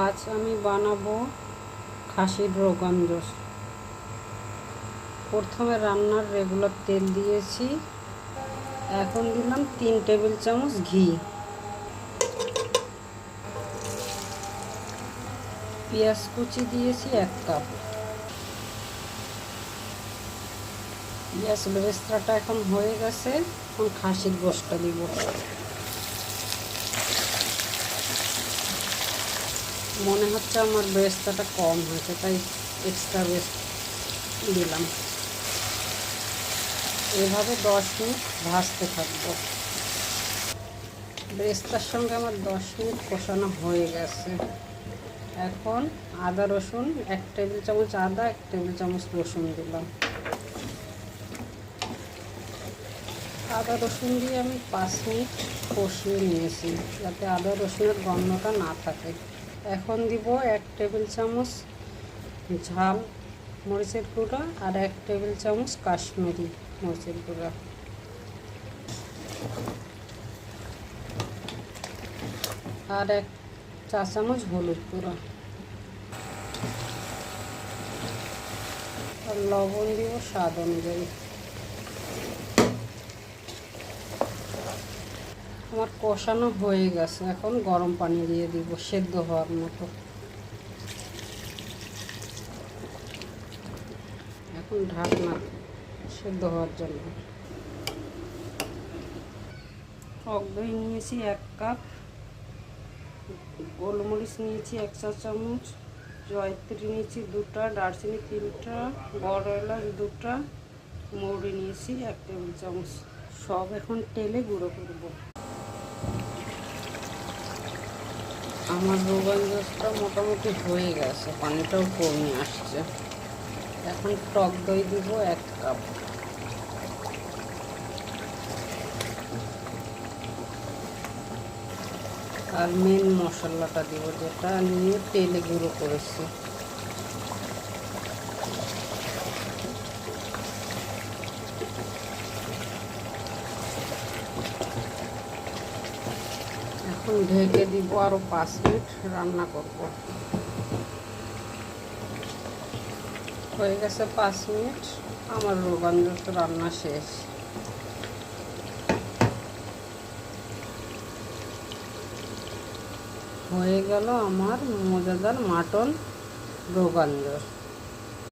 আজ আমি বানাবো খাসির রোগান জোশ। প্রথমে রান্নার রেগুলার তেল দিয়েছি, এখন দিলাম 3 টেবিল চামচ ঘি। পেঁয়াজ কুচি দিয়েছি 1 কাপ। পেঁয়াজ বেরেস্তাটা এখন হয়ে গেছে, এখন খাসির গোশটা দিব। মনে হচ্ছে আমার বেরেস্তাটা কম হয়েছে, তাই এক্সট্রা বেরেস্তা দিলাম। এভাবে 10 মিনিট ভাজতে থাকবো। বেরেস্তার সঙ্গে আমার 10 মিনিট কষানো হয়ে গেছে। এখন আদা রসুন 1 টেবিল চামচ আদা, 1 টেবিল চামচ রসুন দিলাম। আদা রসুন দিয়ে আমি 5 মিনিট কষিয়ে নিয়েছি, যাতে আদা রসুনের গন্ধটা না থাকে। এখন দিব 1 টেবিল চামচ ঝাল মরিচের গুঁড়া আর 1 টেবিল চামচ কাশ্মীরি মরিচের গুঁড়া। আর 1 চা চামচ হলুদ গুঁড়া। আর লবণ দিব স্বাদ অনুযায়ী। আমার কষানো হয়ে গেছে, এখন গরম পানি দিয়ে দিব সেদ্ধ হওয়ার মতো। এখন ঢাকনা সেদ্ধ হওয়ার জন্য। টক দই নিয়েছি 1 কাপ, গোলমরিচ নিয়েছি 1 চা চামচ, জয়ত্রী নিয়েছি 2টা, দারচিনি 3টা, বড় এলাচ 2টা, মৌরি নিয়েছি 1 টেবিল চামচ। সব এখন তেলে গুঁড়ো করব। আমার রোগান জোশটা মোটামুটি হয়ে গেছে, পানিটাও কমে আসছে। এখন টক দই দিব 1 কাপ। আর মেন মশলাটা দিব, যেটা নিয়ে তেলে গুঁড়ো করেছি। এখন ঢেকে দিব, আরও 5 মিনিট রান্না করব। হয়ে গেছে 5 মিনিট, আমার রোগান জোশ রান্না শেষ। হয়ে গেল আমার মজাদার মাটন রোগান জোশ।